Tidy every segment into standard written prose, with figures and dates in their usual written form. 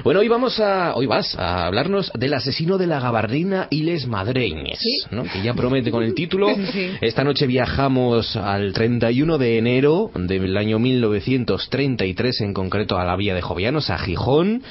Bueno, hoy vas a hablarnos del asesino de la gabardina y les madreñes, ¿sí? ¿no? Que ya promete con el título. Sí. Esta noche viajamos al 31 de enero del año 1933, en concreto a la villa de Jovellanos, a Gijón,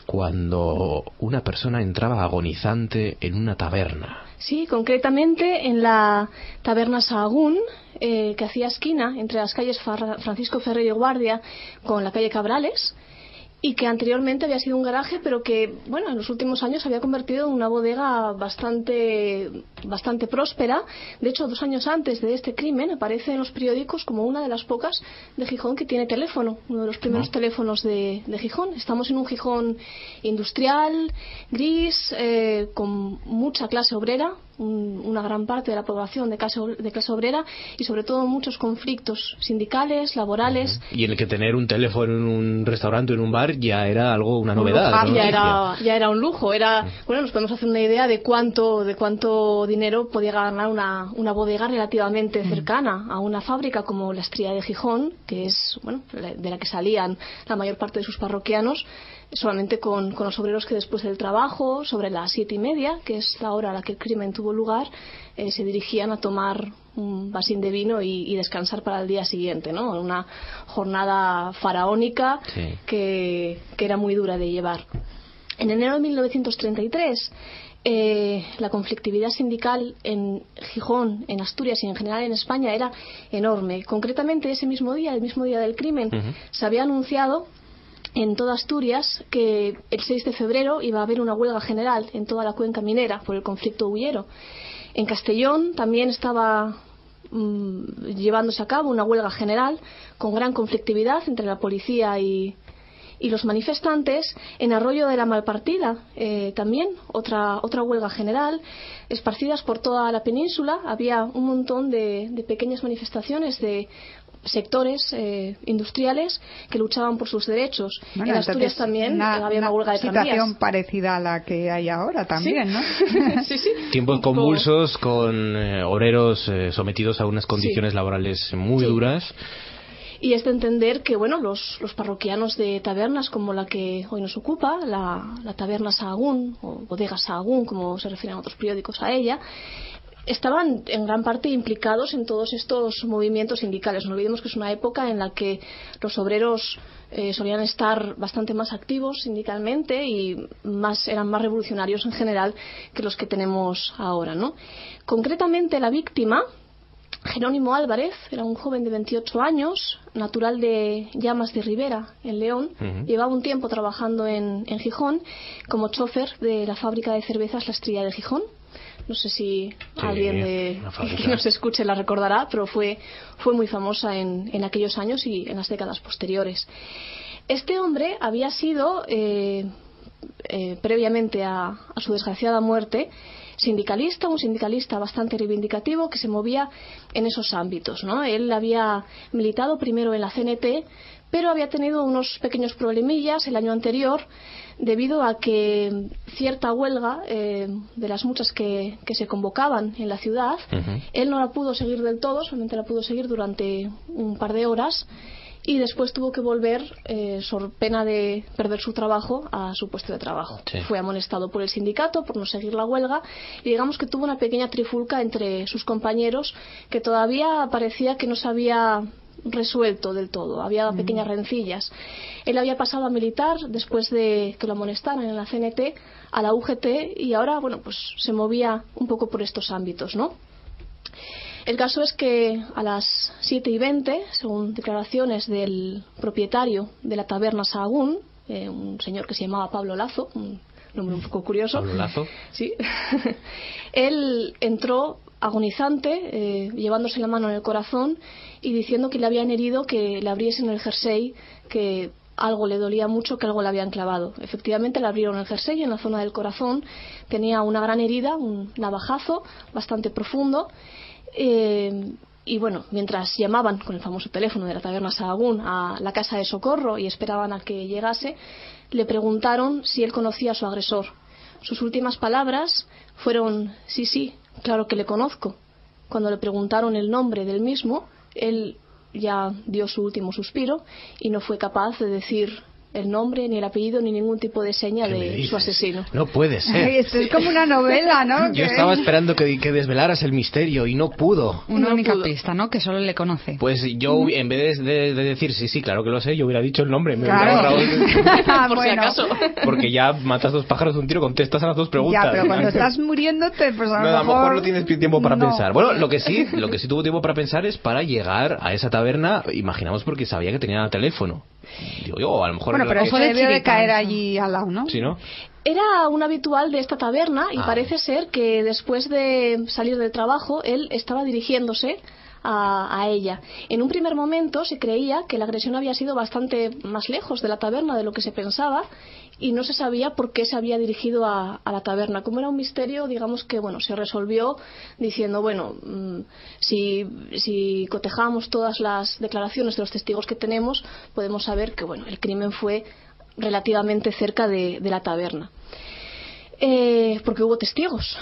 cuando una persona entraba agonizante en una taberna. Sí, concretamente en la taberna Sahagún, que hacía esquina entre las calles Francisco Ferrer y Guardia con la calle Cabrales, y que anteriormente había sido un garaje, pero que, bueno, en los últimos años se había convertido en una bodega bastante próspera. De hecho, 2 años antes de este crimen aparece en los periódicos como una de las pocas de Gijón que tiene teléfono, uno de los primeros teléfonos de Gijón. Estamos en un Gijón industrial, gris, con mucha clase obrera, una gran parte de la población de clase obrera, y sobre todo muchos conflictos sindicales, laborales. Y en el que tener un teléfono en un restaurante o en un bar ya era una novedad. Ya era un lujo. Bueno, nos podemos hacer una idea de cuánto dinero podía ganar una bodega relativamente cercana a una fábrica como la Estría de Gijón, que es, bueno, de la que salían la mayor parte de sus parroquianos, solamente con los obreros que después del trabajo, sobre las 7:30, que es la hora a la que el crimen tuvo lugar, se dirigían a tomar un vasín de vino y descansar para el día siguiente, ¿no? Una jornada faraónica, sí, que era muy dura de llevar. En enero de 1933, la conflictividad sindical en Gijón, en Asturias y en general en España era enorme. Concretamente, ese mismo día, el mismo día del crimen, se había anunciado en toda Asturias que el 6 de febrero iba a haber una huelga general en toda la cuenca minera por el conflicto hullero. En Castellón también estaba llevándose a cabo una huelga general con gran conflictividad entre la policía y los manifestantes. En Arroyo de la Malpartida también otra huelga general, esparcidas por toda la península. Había un montón de pequeñas manifestaciones de sectores industriales que luchaban por sus derechos. Bueno, en Asturias también había una huelga de tranvías. Una situación parecida a la que hay ahora también, ¿sí? ¿No? Sí, sí. Tiempos convulsos con obreros sometidos a unas condiciones laborales muy duras. Y es de entender que, bueno, los parroquianos de tabernas como la que hoy nos ocupa, la taberna Sahagún, o bodega Sahagún, como se refieren otros periódicos a ella, estaban en gran parte implicados en todos estos movimientos sindicales. No olvidemos que es una época en la que los obreros solían estar bastante más activos sindicalmente y eran más revolucionarios en general que los que tenemos ahora, ¿no? Concretamente, la víctima, Jerónimo Álvarez, era un joven de 28 años, natural de Llamas de Ribera, en León. Llevaba un tiempo trabajando en Gijón como chofer de la fábrica de cervezas La Estrella de Gijón. No sé si alguien que nos escuche la recordará, pero fue muy famosa en aquellos años y en las décadas posteriores. Este hombre había sido, previamente a su desgraciada muerte, un sindicalista bastante reivindicativo que se movía en esos ámbitos, ¿no? Él había militado primero en la CNT, pero había tenido unos pequeños problemillas el año anterior debido a que cierta huelga, de las muchas que se convocaban en la ciudad, él no la pudo seguir del todo, solamente la pudo seguir durante un par de horas, y después tuvo que volver, por pena de perder su trabajo, a su puesto de trabajo. Sí. Fue amonestado por el sindicato por no seguir la huelga, y digamos que tuvo una pequeña trifulca entre sus compañeros que todavía parecía que no se había resuelto del todo, había pequeñas rencillas. Él había pasado a militar después de que lo amonestaran en la CNT a la UGT, y ahora, bueno, pues se movía un poco por estos ámbitos, ¿no? El caso es que a las 7:20, según declaraciones del propietario de la taberna Sahagún, un señor que se llamaba Pablo Lazo, un nombre un poco curioso. ¿Pablo Lazo? Sí. Él entró agonizante, llevándose la mano en el corazón y diciendo que le habían herido, que le abriesen el jersey, que algo le dolía mucho, que algo le habían clavado. Efectivamente, le abrieron el jersey en la zona del corazón, tenía una gran herida, un navajazo bastante profundo. Y bueno, mientras llamaban con el famoso teléfono de la taberna Sahagún a la casa de socorro y esperaban a que llegase, le preguntaron si él conocía a su agresor. Sus últimas palabras fueron: sí, claro que le conozco. Cuando le preguntaron el nombre del mismo, él ya dio su último suspiro y no fue capaz de decir el nombre, ni el apellido, ni ningún tipo de seña de su asesino. No puede ser. Ay, esto es como una novela, ¿no? Yo estaba esperando que desvelaras el misterio y no pudo. Una No única pudo. pista, ¿no? Que solo le conoce. Pues yo, en vez de decir sí, claro que lo sé, yo hubiera dicho el nombre. Me Claro. hubiera ahorrado Por si Bueno. acaso. porque ya matas dos pájaros de un tiro, contestas a las dos preguntas. Ya, pero cuando estás muriéndote, pues No, a lo mejor no tienes tiempo para no. pensar. Bueno, lo que sí tuvo tiempo para pensar es para llegar a esa taberna, imaginamos porque sabía que tenía teléfono. Digo yo, a lo mejor... Bueno, pero Ojo eso de debió de chiripa, caer eso. allí al lado, ¿no? Sí, ¿no? Era un habitual de esta taberna y Ah. parece ser que después de salir del trabajo él estaba dirigiéndose a ella. En un primer momento se creía que la agresión había sido bastante más lejos de la taberna de lo que se pensaba y no se sabía por qué se había dirigido a la taberna. Como era un misterio, digamos que bueno, se resolvió diciendo, bueno, si cotejamos todas las declaraciones de los testigos que tenemos, podemos saber que bueno, el crimen fue relativamente cerca de la taberna. Porque hubo testigos.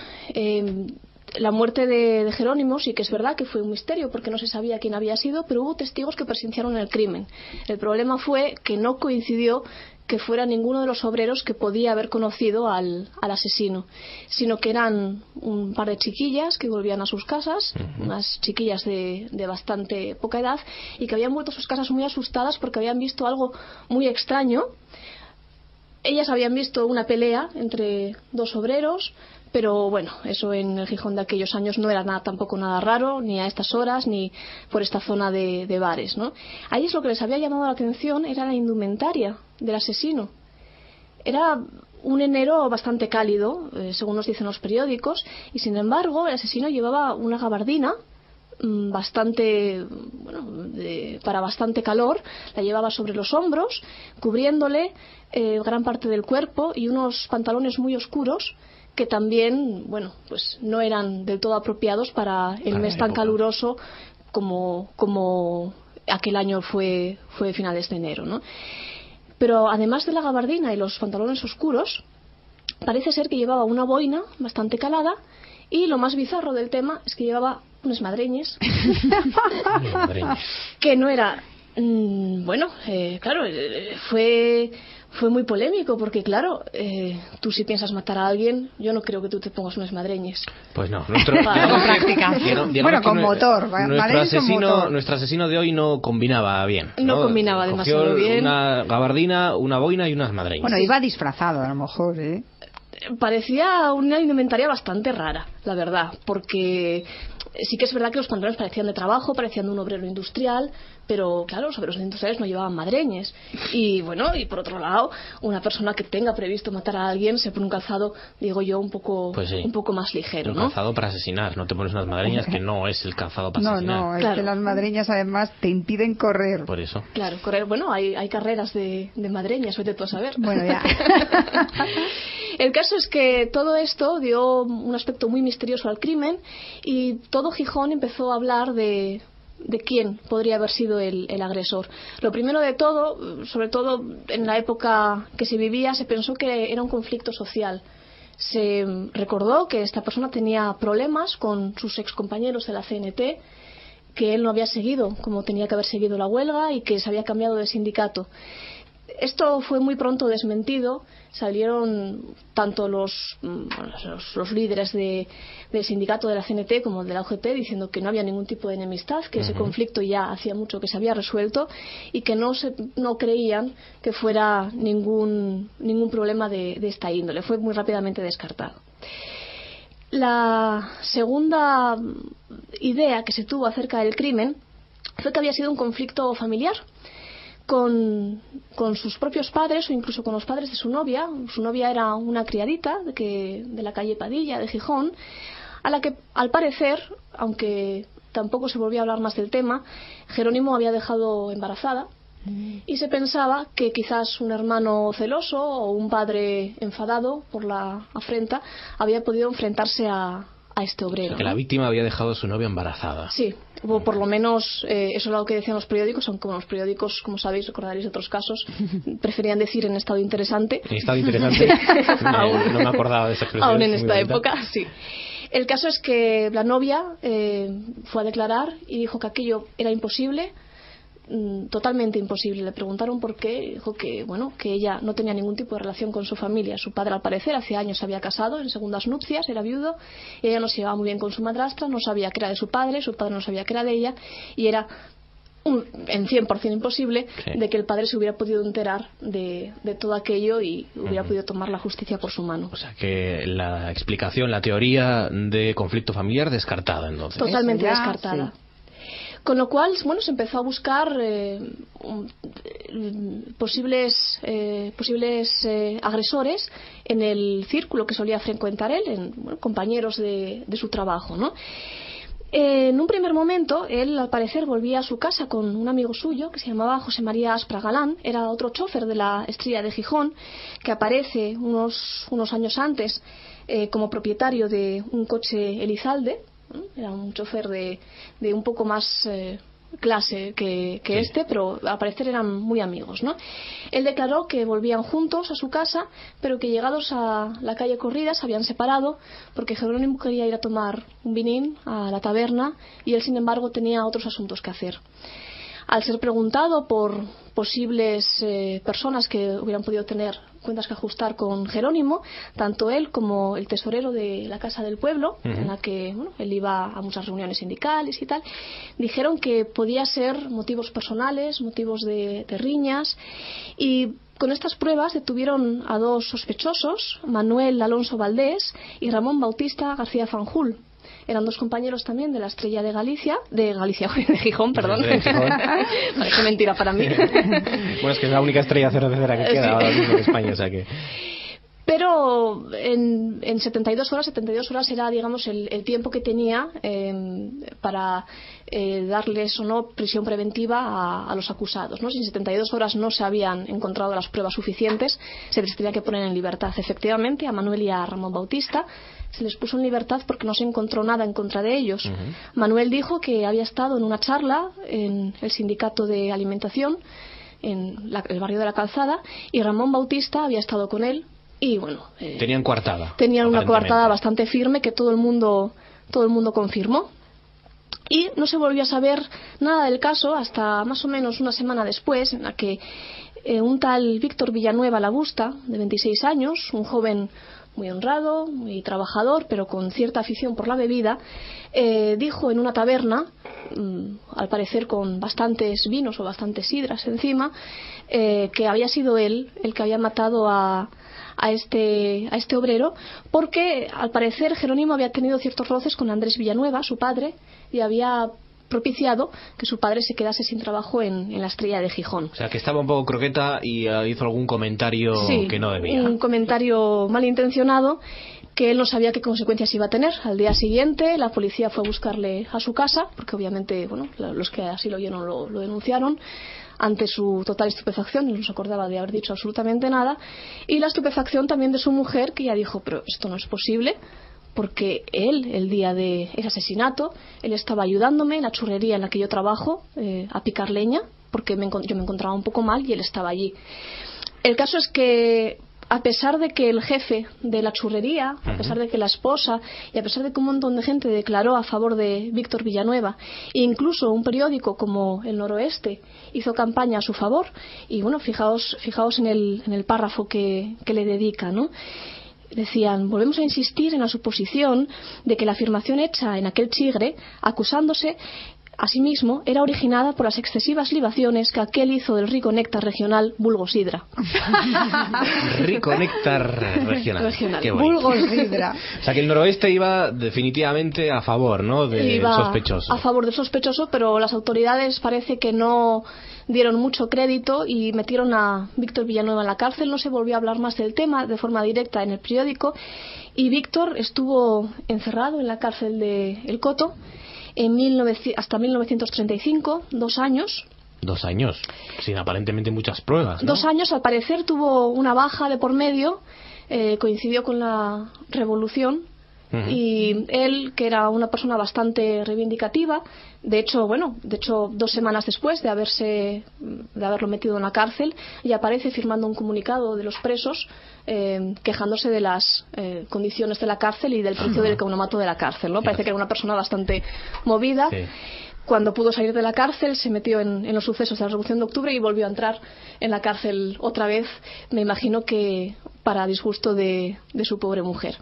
La muerte de Jerónimo sí que es verdad que fue un misterio porque no se sabía quién había sido, pero hubo testigos que presenciaron el crimen. El problema fue que no coincidió que fuera ninguno de los obreros que podía haber conocido al asesino, sino que eran un par de chiquillas que volvían a sus casas, unas chiquillas de bastante poca edad, y que habían vuelto a sus casas muy asustadas porque habían visto algo muy extraño. Ellas habían visto una pelea entre dos obreros, pero bueno, eso en el Gijón de aquellos años no era tampoco nada raro, ni a estas horas, ni por esta zona de bares, ¿no? A ellos lo que les había llamado la atención era la indumentaria del asesino. Era un enero bastante cálido, según nos dicen los periódicos, y sin embargo el asesino llevaba una gabardina bastante, bueno, para bastante calor, la llevaba sobre los hombros, cubriéndole gran parte del cuerpo, y unos pantalones muy oscuros que también, bueno, pues no eran del todo apropiados para el mes tan caluroso como aquel año fue finales de enero, ¿no? Pero además de la gabardina y los pantalones oscuros, parece ser que llevaba una boina bastante calada, y lo más bizarro del tema es que llevaba unas madreñes que no era bueno, claro, fue muy polémico porque claro, tú si piensas matar a alguien, yo no creo que tú te pongas unas madreñes. Pues no, Con práctica. Bueno, con motor, nuestro asesino de hoy no combinaba bien. No combinaba Cogió demasiado bien. una gabardina, una boina y unas madreñas. Bueno, iba disfrazado a lo mejor, ¿eh? Parecía una indumentaria bastante rara, la verdad, porque sí que es verdad que los pantalones parecían de trabajo, parecían de un obrero industrial, pero claro, los obreros industriales no llevaban madreñes. Y bueno, y por otro lado, una persona que tenga previsto matar a alguien se pone un calzado, digo yo, un poco más ligero, un ¿no? calzado para asesinar, no te pones unas madreñas que no es el calzado para asesinar. No, es Claro. que las madreñas además te impiden correr. Por eso. Claro, correr, bueno, hay carreras de madreñas, vete tú a saber. Bueno, ya. El caso es que todo esto dio un aspecto muy misterioso al crimen y todo Gijón empezó a hablar de quién podría haber sido el agresor. Lo primero de todo, sobre todo en la época que se vivía, se pensó que era un conflicto social. Se recordó que esta persona tenía problemas con sus excompañeros de la CNT, que él no había seguido como tenía que haber seguido la huelga y que se había cambiado de sindicato. Esto fue muy pronto desmentido. Salieron tanto los líderes del sindicato de la CNT como de la UGT diciendo que no había ningún tipo de enemistad, que ese conflicto ya hacía mucho que se había resuelto y que no creían que fuera ningún problema de esta índole. Fue muy rápidamente descartado. La segunda idea que se tuvo acerca del crimen fue que había sido un conflicto familiar con sus propios padres o incluso con los padres de su novia. Su novia era una criadita de la calle Padilla de Gijón, a la que al parecer, aunque tampoco se volvió a hablar más del tema, Jerónimo había dejado embarazada y se pensaba que quizás un hermano celoso o un padre enfadado por la afrenta había podido enfrentarse a este obrero. O sea, que la víctima había dejado a su novia embarazada. Sí, o por lo menos eso es algo que decían los periódicos, aunque los periódicos, como sabéis, recordaréis de otros casos, preferían decir en estado interesante. En estado interesante. No me acordaba de esa expresión. Aún en esta época, sí. El caso es que la novia fue a declarar y dijo que aquello era imposible, totalmente imposible. Le preguntaron por qué, dijo que, bueno, que ella no tenía ningún tipo de relación con su familia. Su padre, al parecer, hace años se había casado en segundas nupcias, era viudo, y ella no se llevaba muy bien con su madrastra, no sabía que era de su padre no sabía que era de ella, y era en 100% imposible de que el padre se hubiera podido enterar de todo aquello y hubiera podido tomar la justicia por su mano. O sea que la explicación, la teoría de conflicto familiar descartada, entonces. Totalmente descartada. Sí. Con lo cual, bueno, se empezó a buscar posibles agresores en el círculo que solía frecuentar él, compañeros de su trabajo, ¿no? En un primer momento, él al parecer volvía a su casa con un amigo suyo que se llamaba José María Aspra Galán, era otro chofer de la Estrella de Gijón, que aparece unos años antes como propietario de un coche Elizalde. Era un chofer de un poco más clase que este, pero al parecer eran muy amigos, ¿no? Él declaró que volvían juntos a su casa, pero que llegados a la calle Corrida se habían separado porque Jerónimo quería ir a tomar un vinín a la taberna y él, sin embargo, tenía otros asuntos que hacer. Al ser preguntado por posibles personas que hubieran podido tener cuentas que ajustar con Jerónimo, tanto él como el tesorero de la Casa del Pueblo, en la que él iba a muchas reuniones sindicales y tal, dijeron que podía ser motivos personales, motivos de riñas, y con estas pruebas detuvieron a dos sospechosos, Manuel Alonso Valdés y Ramón Bautista García Fanjul. Eran dos compañeros también de la Estrella de Gijón, perdón. De Gijón. Parece mentira para mí. Bueno, es que es la única estrella cervecera que queda ahora mismo en España, o sea que... Pero en 72 horas era, digamos, el tiempo que tenía para darles o no prisión preventiva a los acusados, ¿no? Si en 72 horas no se habían encontrado las pruebas suficientes, se les tenía que poner en libertad. Efectivamente, a Manuel y a Ramón Bautista se les puso en libertad porque no se encontró nada en contra de ellos. Manuel dijo que había estado en una charla en el sindicato de alimentación en el barrio de la Calzada, y Ramón Bautista había estado con él. Y bueno, tenían coartada. Tenían una coartada bastante firme que todo el mundo confirmó. Y no se volvió a saber nada del caso hasta más o menos una semana después, en la que un tal Víctor Villanueva Labusta, de 26 años, un joven muy honrado, muy trabajador, pero con cierta afición por la bebida, dijo en una taberna, al parecer con bastantes vinos o bastantes sidras encima, que había sido él el que había matado a este obrero, porque al parecer Jerónimo había tenido ciertos roces con Andrés Villanueva, su padre, y había propiciado que su padre se quedase sin trabajo en la Estrella de Gijón. O sea, que estaba un poco croqueta y hizo algún comentario que no debía. Un comentario malintencionado que él no sabía qué consecuencias iba a tener. Al día siguiente la policía fue a buscarle a su casa, porque obviamente los que así lo oyeron lo denunciaron, ante su total estupefacción, no se acordaba de haber dicho absolutamente nada, y la estupefacción también de su mujer, que ya dijo, pero esto no es posible, porque él, el día de ese asesinato, él estaba ayudándome en la churrería en la que yo trabajo a picar leña, porque yo me encontraba un poco mal y él estaba allí. El caso es que, a pesar de que el jefe de la churrería, a pesar de que la esposa y a pesar de que un montón de gente declaró a favor de Víctor Villanueva, e incluso un periódico como El Noroeste hizo campaña a su favor, y bueno, fijaos en el párrafo que le dedica, ¿no? Decían: volvemos a insistir en la suposición de que la afirmación hecha en aquel chigre, acusándose asimismo, era originada por las excesivas libaciones que aquel hizo del rico néctar regional vulgo sidra. Rico néctar regional. Qué vulgo sidra. O sea que el Noroeste iba definitivamente a favor, ¿no?, del sospechoso. A favor del sospechoso, pero las autoridades parece que no dieron mucho crédito y metieron a Víctor Villanueva en la cárcel. No se volvió a hablar más del tema de forma directa en el periódico, y Víctor estuvo encerrado en la cárcel de El Coto hasta 1935, 2 años. 2 años, sin aparentemente muchas pruebas, ¿no? 2 años, al parecer tuvo una baja de por medio, coincidió con la revolución, y él, que era una persona bastante reivindicativa, de hecho 2 semanas después de haberlo metido en la cárcel, y aparece firmando un comunicado de los presos quejándose de las condiciones de la cárcel y del precio del economato de la cárcel, ¿no? Parece que era una persona bastante movida. Sí. Cuando pudo salir de la cárcel, se metió en los sucesos de la Revolución de Octubre y volvió a entrar en la cárcel otra vez, me imagino que para disgusto de su pobre mujer.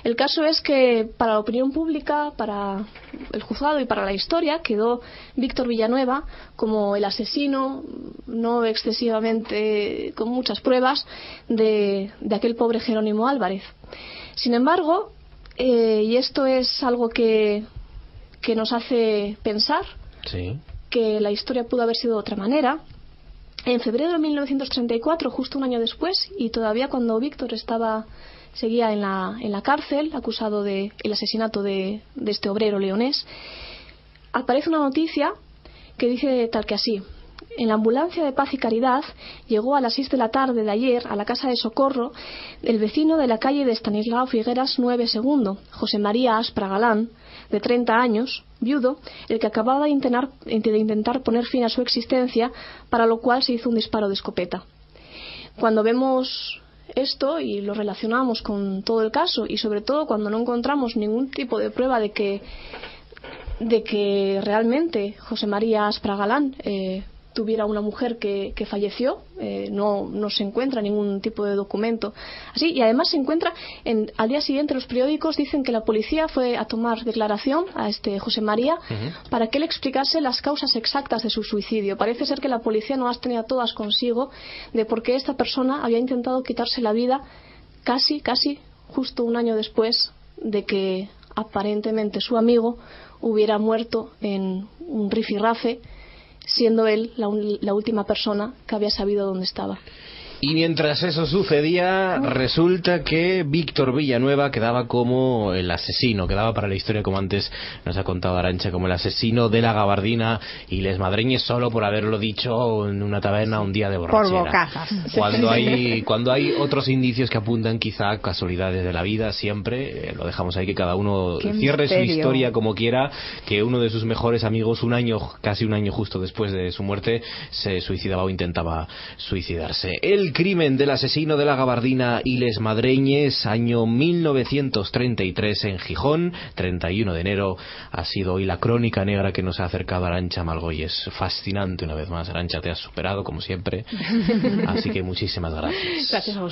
El caso es que para la opinión pública, para el juzgado y para la historia, quedó Víctor Villanueva como el asesino, no excesivamente con muchas pruebas, de aquel pobre Jerónimo Álvarez. Sin embargo, y esto es algo que nos hace pensar que la historia pudo haber sido de otra manera. En febrero de 1934, justo un año después, y todavía cuando Víctor seguía en la cárcel, acusado del asesinato de este obrero leonés, aparece una noticia que dice tal que así: en la ambulancia de Paz y Caridad llegó a las 6 de la tarde de ayer a la casa de socorro el vecino de la calle de Estanislao Figueras 9 II, José María Aspra Galán, de 30 años, viudo, el que acababa de intentar poner fin a su existencia, para lo cual se hizo un disparo de escopeta. Cuando vemos esto y lo relacionamos con todo el caso, y sobre todo cuando no encontramos ningún tipo de prueba de que realmente José María Aspra Galán tuviera una mujer que falleció, no se encuentra ningún tipo de documento así, y además se encuentra al día siguiente los periódicos dicen que la policía fue a tomar declaración a este José María para que él explicase las causas exactas de su suicidio. Parece ser que la policía no las tenía todas consigo, de por qué esta persona había intentado quitarse la vida casi justo un año después de que aparentemente su amigo hubiera muerto en un rifirrafe, siendo él la última persona que había sabido dónde estaba. Y mientras eso sucedía, resulta que Víctor Villanueva quedaba como el asesino, quedaba para la historia, como antes nos ha contado Arantxa, como el asesino de la gabardina y les madreñes, solo por haberlo dicho en una taberna un día de borrachera. Por bocazas. Cuando hay otros indicios que apuntan quizá a casualidades de la vida, siempre lo dejamos ahí, que cada uno cierre su historia como quiera, que uno de sus mejores amigos, casi un año justo después de su muerte, se suicidaba o intentaba suicidarse. El crimen del asesino de la gabardina y les madreñes, año 1933 en Gijón, 31 de enero, ha sido hoy la crónica negra que nos ha acercado Arantxa Malgoy. Es fascinante una vez más, Arantxa, te has superado como siempre, así que muchísimas gracias. Gracias a vosotros.